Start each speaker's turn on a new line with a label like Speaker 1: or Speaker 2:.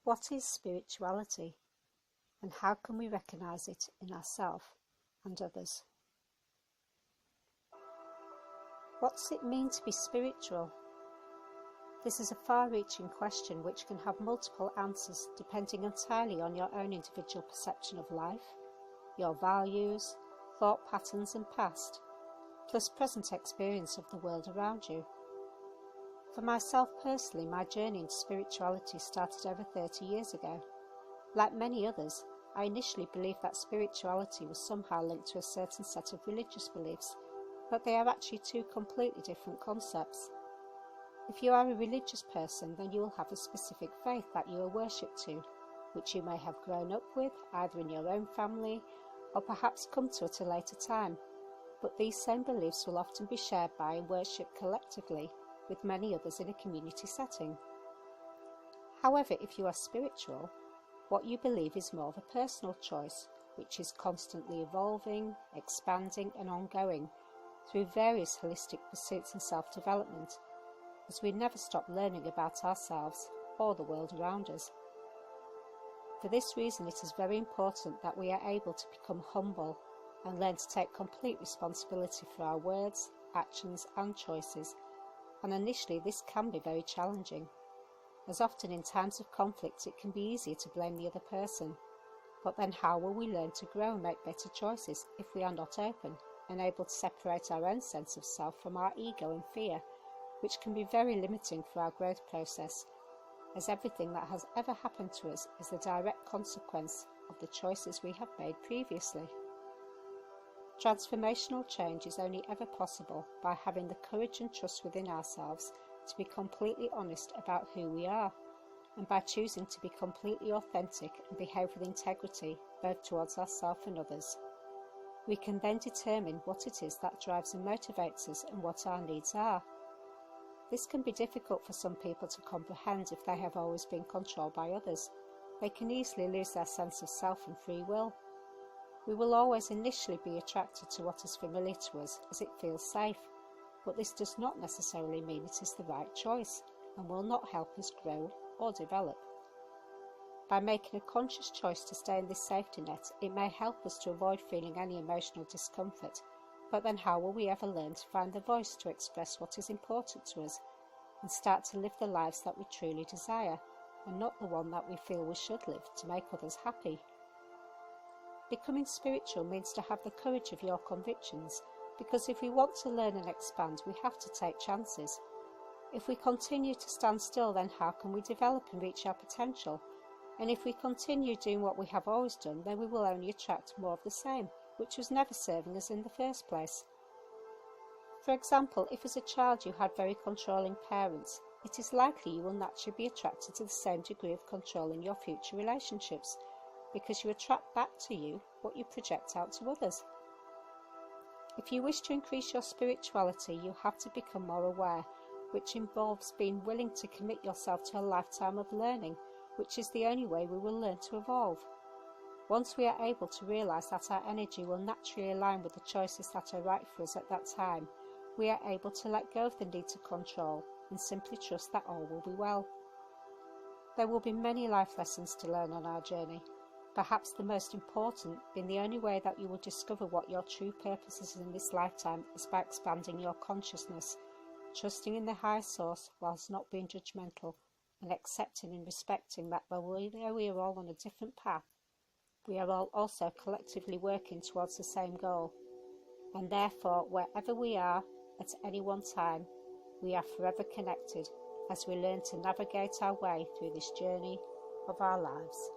Speaker 1: What is spirituality, and how can we recognise it in ourselves and others? What's it mean to be spiritual? This is a far-reaching question which can have multiple answers depending entirely on your own individual perception of life, your values, thought patterns and past, plus present experience of the world around you. For myself personally, my journey into spirituality started over 30 years ago. Like many others, I initially believed that spirituality was somehow linked to a certain set of religious beliefs, but they are actually two completely different concepts. If you are a religious person, then you will have a specific faith that you are worshipped to, which you may have grown up with, either in your own family, or perhaps come to at a later time. But these same beliefs will often be shared by and worshipped collectively with many others in a community setting. However, if you are spiritual, what you believe is more of a personal choice, which is constantly evolving, expanding and ongoing through various holistic pursuits and self-development, as we never stop learning about ourselves or the world around us. For this reason, it is very important that we are able to become humble and learn to take complete responsibility for our words, actions and choices, and initially this can be very challenging, as often in times of conflict it can be easier to blame the other person. But then how will we learn to grow and make better choices if we are not open and able to separate our own sense of self from our ego and fear, which can be very limiting for our growth process, as everything that has ever happened to us is the direct consequence of the choices we have made previously. Transformational change is only ever possible by having the courage and trust within ourselves to be completely honest about who we are, and by choosing to be completely authentic and behave with integrity both towards ourselves and others. We can then determine what it is that drives and motivates us and what our needs are. This can be difficult for some people to comprehend if they have always been controlled by others. They can easily lose their sense of self and free will. We will always initially be attracted to what is familiar to us as it feels safe, but this does not necessarily mean it is the right choice and will not help us grow or develop. By making a conscious choice to stay in this safety net, it may help us to avoid feeling any emotional discomfort. But then how will we ever learn to find the voice to express what is important to us and start to live the lives that we truly desire, and not the one that we feel we should live to make others happy? Becoming spiritual means to have the courage of your convictions, because if we want to learn and expand, we have to take chances. If we continue to stand still, then how can we develop and reach our potential? And if we continue doing what we have always done, then we will only attract more of the same, which was never serving us in the first place. For example, if as a child you had very controlling parents, it is likely you will naturally be attracted to the same degree of control in your future relationships, because you attract back to you what you project out to others. If you wish to increase your spirituality, you have to become more aware, which involves being willing to commit yourself to a lifetime of learning, which is the only way we will learn to evolve. Once we are able to realise that our energy will naturally align with the choices that are right for us at that time, we are able to let go of the need to control and simply trust that all will be well. There will be many life lessons to learn on our journey, perhaps the most important being the only way that you will discover what your true purpose is in this lifetime is by expanding your consciousness, trusting in the higher source whilst not being judgmental, and accepting and respecting that though we are all on a different path, we are all also collectively working towards the same goal, and therefore wherever we are at any one time, we are forever connected as we learn to navigate our way through this journey of our lives.